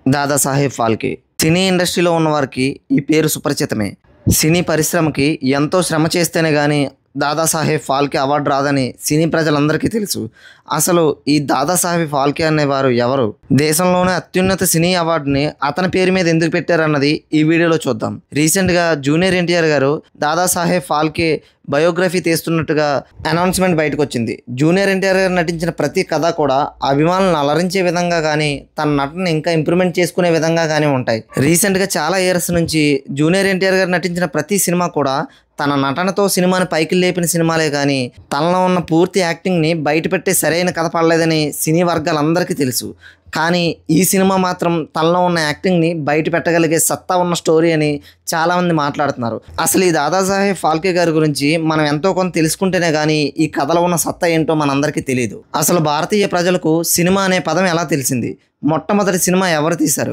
దాదాసాహెబ్ ఫాల్కే సినీ ఇండస్ట్రీలో ఉన్నవారికి ఈ పేరు సుపరిచితమే. సినీ పరిశ్రమకి ఎంతో శ్రమ చేస్తేనే కానీ దాదాసాహెబ్ ఫాల్కే అవార్డు రాదని సినీ ప్రజలందరికీ తెలుసు. అసలు ఈ దాదాసాహెబ్ ఫాల్కే అనేవారు ఎవరు? దేశంలోనే అత్యున్నత సినీ అవార్డుని అతని పేరు మీద ఎందుకు పెట్టారన్నది ఈ వీడియోలో చూద్దాం. రీసెంట్గా జూనియర్ ఎన్టీఆర్ గారు దాదాసాహెబ్ ఫాల్కే బయోగ్రఫీ తీస్తున్నట్టుగా అనౌన్స్మెంట్ బయటకు వచ్చింది. జూనియర్ ఎన్టీఆర్ గారు నటించిన ప్రతి కథ కూడా అభిమానులను అలరించే విధంగా కానీ తన నటన ఇంకా ఇంప్రూవ్మెంట్ చేసుకునే విధంగా కానీ ఉంటాయి. రీసెంట్గా చాలా ఇయర్స్ నుంచి జూనియర్ ఎన్టీఆర్ గారు నటించిన ప్రతి సినిమా కూడా తన నటనతో సినిమాని పైకి లేపిన సినిమాలే కానీ తనలో ఉన్న పూర్తి యాక్టింగ్ని బయట పెట్టే సరైన కథ పడలేదని సినీ వర్గాలందరికీ తెలుసు. కానీ ఈ సినిమా మాత్రం తనలో ఉన్న యాక్టింగ్ని బయట పెట్టగలిగే సత్తా ఉన్న స్టోరీ అని చాలామంది మాట్లాడుతున్నారు. అసలు ఈ దాదాసాహెబ్ ఫాల్కే గారి గురించి మనం ఎంతో కొంత తెలుసుకుంటేనే కానీ ఈ కథలో ఉన్న సత్తా ఏంటో మనందరికీ తెలియదు. అసలు భారతీయ ప్రజలకు సినిమా అనే పదం ఎలా తెలిసింది? మొట్టమొదటి సినిమా ఎవరు తీశారు?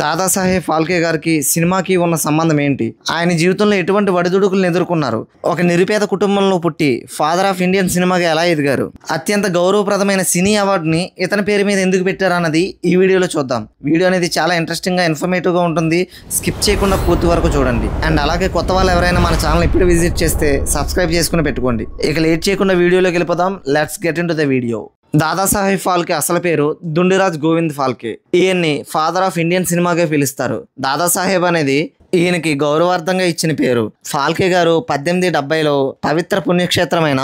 దాదాసాహెబ్ ఫాల్కే గారికి సినిమాకి ఉన్న సంబంధం ఏంటి? ఆయన జీవితంలో ఎటువంటి ఒడిదుడుకులను ఎదుర్కొన్నారు? ఒక నిరుపేద కుటుంబంలో పుట్టి ఫాదర్ ఆఫ్ ఇండియన్ సినిమాగా ఎలా ఎదిగారు? అత్యంత గౌరవప్రదమైన సినీ అవార్డుని ఇతని పేరు మీద ఎందుకు పెట్టారు అన్నది ఈ వీడియోలో చూద్దాం. వీడియో అనేది చాలా ఇంట్రెస్టింగ్గా ఇన్ఫర్మేటివ్గా ఉంటుంది. స్కిప్ చేయకుండా పూర్తి వరకు చూడండి. అండ్ అలాగే కొత్త వాళ్ళు ఎవరైనా మన ఛానల్ ఇప్పుడు విజిట్ చేస్తే సబ్స్క్రైబ్ చేసుకుని పెట్టుకోండి. ఇక లేట్ చేయకుండా వీడియోలోకి వెళ్ళిపోదాం. Let's get in to the video. Dadasaheb Phalke అసలు పేరు దుండిరాజ్ గోవింద్ ఫాల్కే. ఈయన్ని ఫాదర్ ఆఫ్ ఇండియన్ సినిమాగా పిలుస్తారు. దాదాసాహెబ్ అనేది ఈయనకి గౌరవార్థంగా ఇచ్చిన పేరు. ఫాల్కే గారు 1870లో పవిత్ర పుణ్యక్షేత్రమైన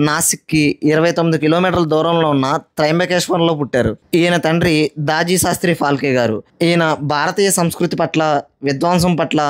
నాసిక్కి 29 కిలోమీటర్ల దూరంలో ఉన్న త్రయంబకేశ్వరంలో పుట్టారు. ఈయన తండ్రి దాజీ శాస్త్రి ఫాల్కే గారు. ఈయన భారతీయ సంస్కృతి పట్ల విద్వాంసం పట్ల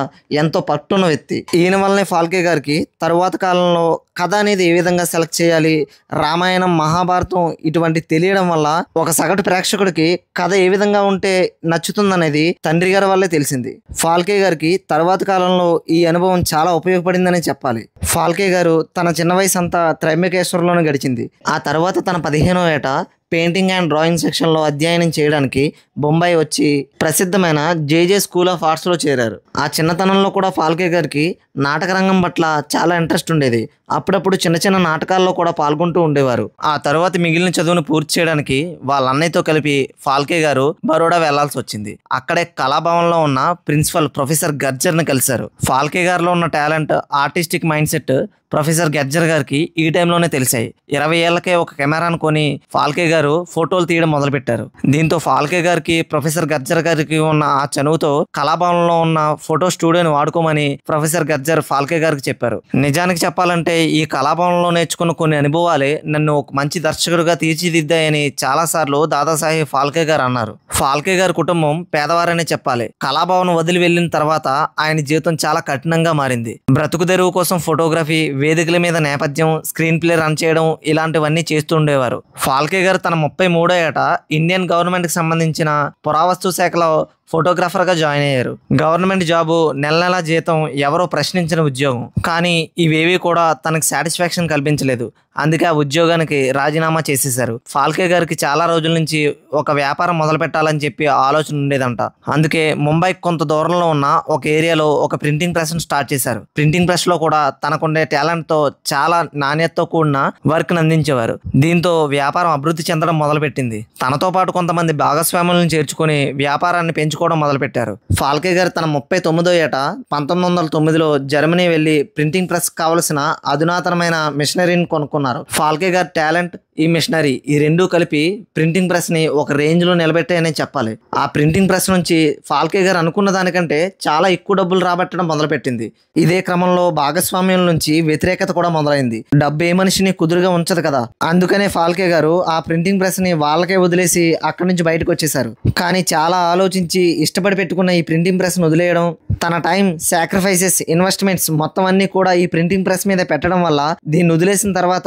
ఎంతో పట్టున్న వ్యక్తి. ఈయన వల్లనే ఫాల్కే గారికి తరువాత కాలంలో కథ అనేది ఏ విధంగా సెలెక్ట్ చేయాలి, రామాయణం మహాభారతం ఇటువంటి తెలియడం వల్ల ఒక సగటు ప్రేక్షకుడికి కథ ఏ విధంగా ఉంటే నచ్చుతుందనేది తండ్రి గారి వల్లే తెలిసింది. ఫాల్కే గారికి తర్వాత కాలంలో ఈ అనుభవం చాలా ఉపయోగపడిందని చెప్పాలి. ఫాల్కే గారు తన చిన్న వయసు అంతా త్రయంబకేశ్వరంలోనే గడిచింది. ఆ తర్వాత తన 15వ ఏట పెయింటింగ్ అండ్ డ్రాయింగ్ సెక్షన్లో అధ్యయనం చేయడానికి బొంబాయి వచ్చి ప్రసిద్ధమైన జేజే స్కూల్ ఆఫ్ ఆర్ట్స్లో చేరారు. ఆ చిన్నతనంలో కూడా ఫాల్కే గారికి నాటక రంగం పట్ల చాలా ఇంట్రెస్ట్ ఉండేది. అప్పుడప్పుడు చిన్న చిన్న నాటకాల్లో కూడా పాల్గొంటూ ఉండేవారు. ఆ తర్వాత మిగిలిన చదువును పూర్తి చేయడానికి వాళ్ళ అన్నయ్యతో కలిపి ఫాల్కే గారు బరోడా వెళ్లాల్సి వచ్చింది. అక్కడే కళాభవన్లో ఉన్న ప్రిన్సిపల్ ప్రొఫెసర్ గర్జర్ని కలిశారు. ఫాల్కే గారిలో ఉన్న talent, artistic mind set professor గర్జర్ గారికి ఈ టైంలోనే తెలిసాయి. 20 ఏళ్లకే ఒక కెమెరాను కొని ఫాల్కే గారు ఫోటోలు తీయడం మొదలుపెట్టారు. దీంతో ఫాల్కే గారికి ప్రొఫెసర్ గర్జర్ గారికి ఉన్న ఆ చనువుతో కళాభవన్లో ఉన్న ఫోటో స్టూడియోని వాడుకోమని ప్రొఫెసర్ గర్జర్ ఫాల్కే గారికి చెప్పారు. నిజానికి చెప్పాలంటే ఈ కళాభవన్లో నేర్చుకున్న కొన్ని అనుభవాలే నన్ను ఒక మంచి దర్శకుడిగా తీర్చిదిద్దాయని చాలాసార్లు దాదాసాహెబ్ ఫాల్కే గారు అన్నారు. ఫాల్కే గారి కుటుంబం పేదవారనే చెప్పాలి. కళాభవన్ వదిలి వెళ్ళిన తర్వాత ఆయన జీవితం చాలా కఠినంగా మారింది. బ్రతుకు తెరువు కోసం ఫోటోగ్రఫీ, వేదికల మీద నేపథ్యం, స్క్రీన్ ప్లే రన్ చేయడం ఇలాంటివన్నీ చేస్తూ ఉండేవారు. ఫాల్కే గారు తన 33వ ఏట ఇండియన్ గవర్నమెంట్కి సంబంధించిన పురావస్తు శాఖలో ఫోటోగ్రాఫర్గా జాయిన్ అయ్యారు. గవర్నమెంట్ జాబు, నెల నెల జీతం, ఎవరో ప్రశ్నించిన ఉద్యోగం. కానీ ఇవేవి కూడా తనకు సాటిస్ఫాక్షన్ కల్పించలేదు. అందుకే ఆ ఉద్యోగానికి రాజీనామా చేసేశారు. ఫాల్కే గారికి చాలా రోజుల నుంచి ఒక వ్యాపారం మొదలు పెట్టాలని చెప్పి ఆలోచన ఉండేదంట. అందుకే ముంబైకి కొంత దూరంలో ఉన్న ఒక ఏరియాలో ఒక ప్రింటింగ్ ప్రెస్ స్టార్ట్ చేశారు. ప్రింటింగ్ ప్రెస్ లో కూడా తనకుండే టాలెంట్తో చాలా నాణ్యతతో కూడిన వర్క్ అందించేవారు. దీంతో వ్యాపారం అభివృద్ధి చెందడం మొదలుపెట్టింది. తనతో పాటు కొంతమంది భాగస్వాములను చేర్చుకొని వ్యాపారాన్ని పెంచుకోవడం మొదలుపెట్టారు. ఫాల్కే గారు తన 39వ ఏట 1909లో జర్మనీ వెళ్లి ప్రింటింగ్ ప్రెస్ కావలసిన అధునాతనమైన మిషనరీని కొనుక్కున్నారు. ఫాల్కే గారి టాలెంట్, ఈ మిషనరీ, ఈ రెండూ కలిపి ప్రింటింగ్ ప్రెస్ ని ఒక రేంజ్ లో నిలబెట్టాయనే చెప్పాలి. ఆ ప్రింటింగ్ ప్రెస్ నుంచి ఫాల్కే గారు అనుకున్న దానికంటే చాలా ఎక్కువ డబ్బులు రాబట్టడం మొదలుపెట్టింది. ఇదే క్రమంలో భాగస్వామ్యం నుంచి వ్యతిరేకత కూడా మొదలైంది. డబ్బు ఏ మనిషిని కుదురుగా ఉంచదు కదా. అందుకనే ఫాల్కే గారు ఆ ప్రింటింగ్ ప్రెస్ ని వాళ్ళకే వదిలేసి అక్కడి నుంచి బయటకు వచ్చేసారు. కానీ చాలా ఆలోచించి ఇష్టపడి పెట్టుకున్న ఈ ప్రింటింగ్ ప్రెస్ ను వదిలేయడం, తన టైం, సాక్రిఫైసెస్, ఇన్వెస్ట్మెంట్స్ మొత్తం అన్ని కూడా ఈ ప్రింటింగ్ ప్రెస్ మీద పెట్టడం వల్ల దీన్ని వదిలేసిన తర్వాత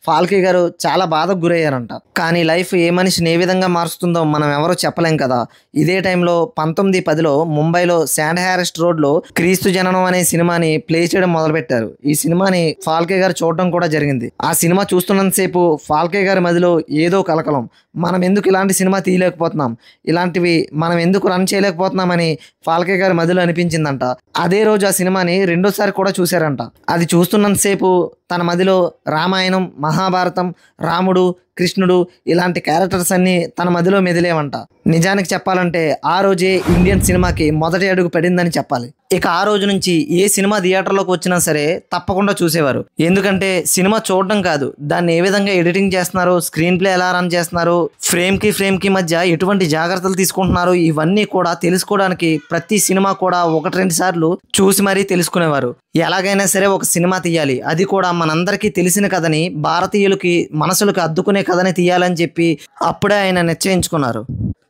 ఫాల్కే గారు చాలా బాధకు గురయ్యారంట. కానీ లైఫ్ ఏ మనిషిని ఏ విధంగా మారుస్తుందో మనం ఎవరో చెప్పలేం కదా. ఇదే టైంలో 1910లో ముంబైలో శాండ్ హ్యారెస్ట్ రోడ్లో క్రీస్తు జననం అనే సినిమాని ప్లే చేయడం మొదలుపెట్టారు. ఈ సినిమాని ఫాల్కే గారు చూడడం కూడా జరిగింది. ఆ సినిమా చూస్తున్నంతసేపు ఫాల్కే గారి మదిలో ఏదో కలకలం. మనం ఎందుకు ఇలాంటి సినిమా తీయలేకపోతున్నాం, ఇలాంటివి మనం ఎందుకు రన్ చేయలేకపోతున్నామని ఫాల్కే గారి మదిలో అనిపించిందంట. అదే రోజు ఆ సినిమాని రెండోసారి కూడా చూశారంట. అది చూస్తున్నంతసేపు తన మదిలో రామాయణం, మహాభారతం, రాముడు, కృష్ణుడు ఇలాంటి క్యారెక్టర్స్ అన్నీ తన మదిలో మెదిలేవంట. నిజానికి చెప్పాలంటే ఆ రోజే ఇండియన్ సినిమాకి మొదటి అడుగు పడిందని చెప్పాలి. ఇక ఆ రోజు నుంచి ఏ సినిమా థియేటర్లోకి వచ్చినా సరే తప్పకుండా చూసేవారు. ఎందుకంటే సినిమా చూడడం కాదు, దాన్ని ఏ విధంగా ఎడిటింగ్ చేస్తున్నారు, స్క్రీన్ ప్లే ఎలా రన్ చేస్తున్నారు, ఫ్రేమ్కి మధ్య ఎటువంటి జాగ్రత్తలు తీసుకుంటున్నారు, ఇవన్నీ కూడా తెలుసుకోవడానికి ప్రతి సినిమా కూడా 1-2 సార్లు చూసి మరీ తెలుసుకునేవారు. ఎలాగైనా సరే ఒక సినిమా తీయాలి, అది కూడా మనందరికీ తెలిసిన కథని, భారతీయులకి మనసులకు అద్దుకునే కథని తీయాలని చెప్పి అప్పుడే ఆయన నిశ్చయించుకున్నారు.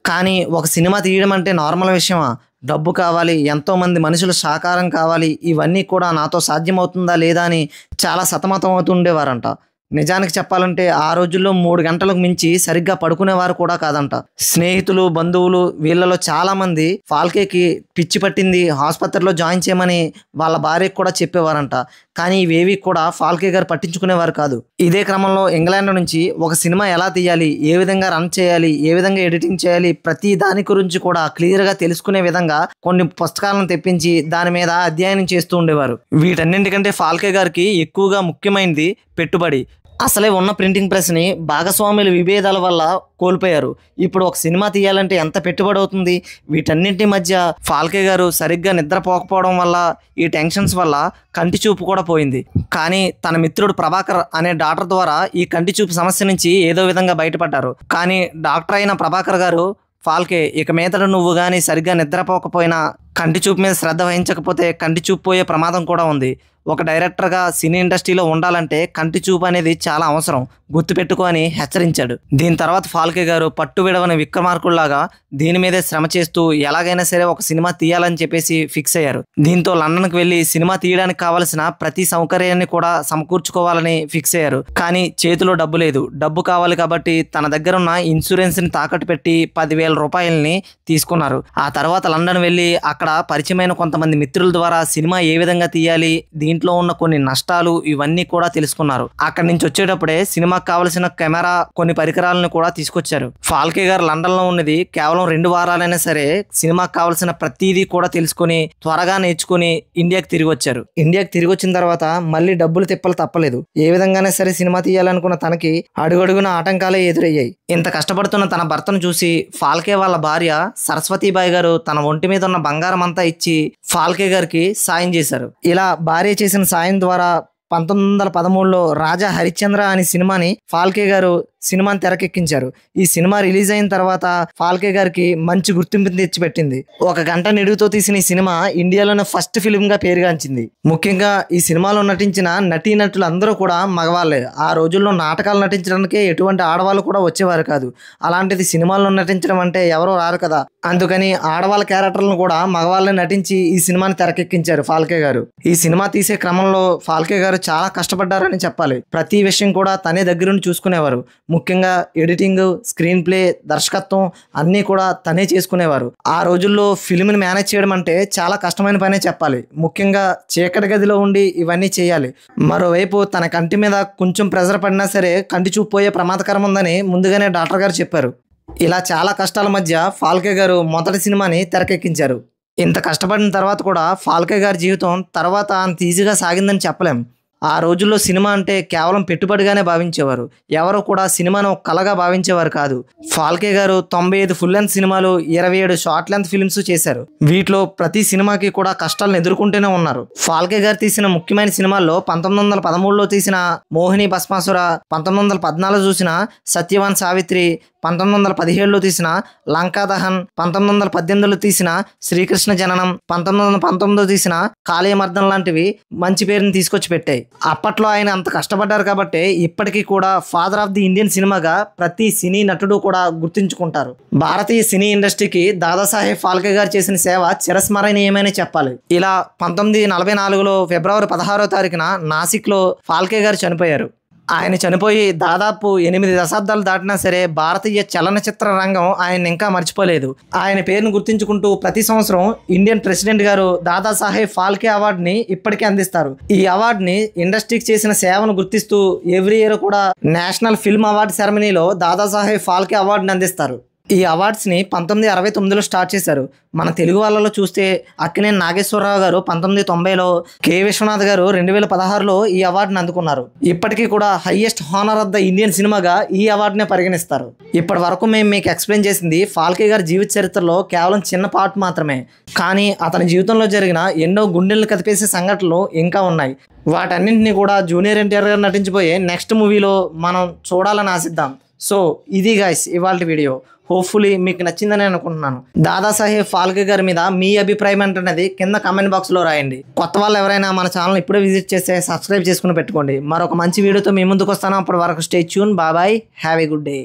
కానీ ఒక సినిమా తీయడం అంటే నార్మల్ విషయమా? డబ్బు కావాలి, ఎంతోమంది మనుషులు సహకారం కావాలి, ఇవన్నీ కూడా నాతో సాధ్యమవుతుందా లేదా అని చాలా సతమతం అవుతుండేవారంట. నిజానికి చెప్పాలంటే ఆ రోజుల్లో 3 గంటలకు మించి సరిగ్గా పడుకునేవారు కూడా కాదంట. స్నేహితులు, బంధువులు వీళ్ళలో చాలామంది ఫాల్కేకి పిచ్చి పట్టింది, ఆసుపత్రిలో జాయిన్ చేయమని వాళ్ళ భార్యకు కూడా చెప్పేవారంట. కానీ ఇవేవి కూడా ఫాల్కే గారు పట్టించుకునేవారు కాదు. ఇదే క్రమంలో ఇంగ్లాండ్ నుంచి ఒక సినిమా ఎలా తీయాలి, ఏ విధంగా రన్ చేయాలి, ఏ విధంగా ఎడిటింగ్ చేయాలి, ప్రతి దాని గురించి కూడా క్లియర్గా తెలుసుకునే విధంగా కొన్ని పుస్తకాలను తెప్పించి దాని మీద అధ్యయనం చేస్తూ ఉండేవారు. వీటన్నింటికంటే ఫాల్కే గారికి ఎక్కువగా ముఖ్యమైనది పెట్టుబడి. అసలే ఉన్న ప్రింటింగ్ ప్రెస్ని భాగస్వాముల విభేదాల వల్ల కోల్పోయారు. ఇప్పుడు ఒక సినిమా తీయాలంటే ఎంత పెట్టుబడి అవుతుంది? వీటన్నింటి మధ్య ఫాల్కే గారు సరిగ్గా నిద్రపోకపోవడం వల్ల, ఈ టెన్షన్స్ వల్ల కంటి చూపు కూడా పోయింది. కానీ తన మిత్రుడు ప్రభాకర్ అనే డాక్టర్ ద్వారా ఈ కంటి చూపు సమస్య నుంచి ఏదో విధంగా బయటపడ్డారు. కానీ డాక్టర్ అయిన ప్రభాకర్ గారు, ఫాల్కే ఇక మీదట నువ్వు కానీ సరిగ్గా నిద్రపోకపోయినా, కంటి చూపు మీద శ్రద్ధ వహించకపోతే కంటి చూపు పోయే ప్రమాదం కూడా ఉంది. ఒక డైరెక్టర్గా సినీ ఇండస్ట్రీలో ఉండాలంటే కంటి చూపు అనేది చాలా అవసరం, గుర్తుపెట్టుకో అని హెచ్చరించాడు. దీని తర్వాత ఫాల్కే గారు పట్టు విడవని విక్రమార్కుల్లాగా దీని మీదే శ్రమ చేస్తూ ఎలాగైనా సరే ఒక సినిమా తీయాలని చెప్పేసి ఫిక్స్ అయ్యారు. దీంతో లండన్కి వెళ్ళి సినిమా తీయడానికి కావాల్సిన ప్రతి సౌకర్యాన్ని కూడా సమకూర్చుకోవాలని ఫిక్స్ అయ్యారు. కానీ చేతిలో డబ్బు లేదు. డబ్బు కావాలి కాబట్టి తన దగ్గర ఉన్న ఇన్సూరెన్స్ని తాకట్టు పెట్టి 10,000 రూపాయలని తీసుకున్నారు. ఆ తర్వాత లండన్ వెళ్ళి అక్కడ పరిచయమైన కొంతమంది మిత్రుల ద్వారా సినిమా ఏ విధంగా తీయాలి, దీంట్లో ఉన్న కొన్ని నష్టాలు ఇవన్నీ కూడా తెలుసుకున్నారు. అక్కడి నుంచి వచ్చేటప్పుడే సినిమాకి కావలసిన కెమెరా, కొన్ని పరికరాలను కూడా తీసుకొచ్చారు. ఫాల్కే గారు లండన్ లో ఉన్నది కేవలం 2 వారాలైనా సరే సినిమాకి కావలసిన ప్రతిదీ కూడా తెలుసుకొని త్వరగా నేర్చుకుని ఇండియాకి తిరిగి వచ్చారు. ఇండియాకి తిరిగి వచ్చిన తర్వాత మళ్ళీ డబ్బులు తిప్పలు తప్పలేదు. ఏ విధంగానే సరే సినిమా తీయాలనుకున్న తనకి అడుగడుగున ఆటంకాలే ఎదురయ్యాయి. ఇంత కష్టపడుతున్న తన భర్తను చూసి ఫాల్కే వాళ్ళ భార్య సరస్వతీబాయి గారు తన ఒంటి మీద ఉన్న బంగారం అంతా ఇచ్చి ఫాల్కే గారికి సాయం చేశారు. ఇలా భార్య చేసిన సాయం ద్వారా 1913లో రాజా హరిశ్చంద్ర అనే సినిమాని ఫాల్కే గారు సినిమాని తెరకెక్కించారు. ఈ సినిమా రిలీజ్ అయిన తర్వాత ఫాల్కే గారికి మంచి గుర్తింపు తెచ్చిపెట్టింది. 1 గంట నిడుగుతో తీసిన ఈ సినిమా ఇండియాలోనే ఫస్ట్ ఫిలిం గా పేరుగాంచింది. ముఖ్యంగా ఈ సినిమాలో నటించిన నటీనటులు అందరూ కూడా మగవాళ్ళే. ఆ రోజుల్లో నాటకాలు నటించడానికే ఎటువంటి ఆడవాళ్ళు కూడా వచ్చేవారు కాదు. అలాంటిది సినిమాల్లో నటించడం అంటే ఎవరో రారు కదా. అందుకని ఆడవాళ్ళ క్యారెక్టర్లను కూడా మగవాళ్ళని నటించి ఈ సినిమాని తెరకెక్కించారు ఫాల్కే గారు. ఈ సినిమా తీసే క్రమంలో ఫాల్కే గారు చాలా కష్టపడ్డారని చెప్పాలి. ప్రతి విషయం కూడా తనే దగ్గరుండి చూసుకునేవారు. ముఖ్యంగా ఎడిటింగ్, స్క్రీన్ ప్లే, దర్శకత్వం అన్నీ కూడా తనే చేసుకునేవారు. ఆ రోజుల్లో ఫిల్మ్ని మేనేజ్ చేయడం అంటే చాలా కష్టమైన పనే చెప్పాలి. ముఖ్యంగా చీకటి గదిలో ఉండి ఇవన్నీ చేయాలి. మరోవైపు తన కంటి మీద కొంచెం ప్రెజర్ పడినా సరే కంటి చూపు పోయే ప్రమాదకరం ఉందని ముందుగానే డాక్టర్ గారు చెప్పారు. ఇలా చాలా కష్టాల మధ్య ఫాల్కే గారు మొదటి సినిమాని తెరకెక్కించారు. ఇంత కష్టపడిన తర్వాత కూడా ఫాల్కే గారి జీవితం తర్వాత అంత ఈజీగా సాగిందని చెప్పలేం. ఆ రోజుల్లో సినిమా అంటే కేవలం పెట్టుబడిగానే భావించేవారు. ఎవరు కూడా సినిమాను ఒక కళగా భావించేవారు కాదు. ఫాల్కే గారు 95 ఫుల్ లెంత్ సినిమాలు, 27 షార్ట్ లెంత్ ఫిల్మ్స్ చేశారు. వీటిలో ప్రతి సినిమాకి కూడా కష్టాలను ఎదుర్కొంటూనే ఉన్నారు. ఫాల్కే గారు తీసిన ముఖ్యమైన సినిమాల్లో 1913లో తీసిన మోహిని భస్మాసుర, 1914 చూసిన సత్యవాన్ సావిత్రి, 1917లో తీసిన లంకా దహన్, 1918లో తీసిన శ్రీకృష్ణ జననం, 1919లో తీసిన కాళీయమర్దన్ లాంటివి మంచి పేరుని తీసుకొచ్చి పెట్టాయి. అప్పట్లో ఆయన అంత కష్టపడ్డారు కాబట్టి ఇప్పటికీ కూడా ఫాదర్ ఆఫ్ ది ఇండియన్ సినిమాగా ప్రతి సినీ నటుడు కూడా గుర్తించుకుంటారు. భారతీయ సినీ ఇండస్ట్రీకి దాదాసాహెబ్ ఫాల్కే గారు చేసిన సేవ చిరస్మరణీయమని చెప్పాలి. ఇలా 1944లో ఫిబ్రవరి 16వ తారీఖున నాసిక్లో ఫాల్కే గారు చనిపోయారు. ఆయన చనిపోయి దాదాపు 8 దశాబ్దాలు దాటినా సరే భారతీయ చలనచిత్ర రంగం ఆయన ఇంకా మర్చిపోలేదు. ఆయన పేరును గుర్తించుకుంటూ ప్రతి సంవత్సరం ఇండియన్ ప్రెసిడెంట్ గారు దాదాసాహెబ్ ఫాల్కే అవార్డుని ఇప్పటికే అందిస్తారు. ఈ అవార్డుని ఇండస్ట్రీకి చేసిన సేవను గుర్తిస్తూ ఎవ్రీ ఇయర్ కూడా నేషనల్ ఫిల్మ్ అవార్డు సెరమనీలో దాదాసాహెబ్ ఫాల్కే అవార్డుని అందిస్తారు. ఈ అవార్డ్స్ని 1969లో స్టార్ట్ చేశారు. మన తెలుగు వాళ్ళలో చూస్తే అక్కినేని నాగేశ్వరరావు గారు 1990లో, కె విశ్వనాథ్ గారు 2016లో ఈ అవార్డుని అందుకున్నారు. ఇప్పటికీ కూడా highest honour of the Indian సినిమాగా ఈ అవార్డునే పరిగణిస్తారు. ఇప్పటి వరకు మేము మీకు ఎక్స్ప్లెయిన్ చేసింది ఫాల్కే గారి జీవిత చరిత్రలో కేవలం చిన్న పార్ట్ మాత్రమే. కానీ అతని జీవితంలో జరిగిన ఎన్నో గుండెలను కదిపేసే సంఘటనలు ఇంకా ఉన్నాయి. వాటన్నింటినీ కూడా జూనియర్ ఎన్టీఆర్ గారు నటించబోయే నెక్స్ట్ మూవీలో మనం చూడాలని ఆశిద్దాం. సో ఇది గైస్ ఇవాళ వీడియో. హోప్ఫుల్లీ మీకు నచ్చిందని అనుకుంటున్నాను. దాదాసాహెబ్ ఫాల్కే గారి మీద మీ అభిప్రాయం ఏంటనేది కింద కామెంట్ బాక్స్లో రాయండి. కొత్త వాళ్ళు ఎవరైనా మన ఛానల్ ఇప్పుడే విజిట్ చేస్తే సబ్స్క్రైబ్ చేసుకుని పెట్టుకోండి. మరొక మంచి వీడియోతో మీ ముందుకు వస్తాను. అప్పటి వరకు stay tune. Bye, have a good day.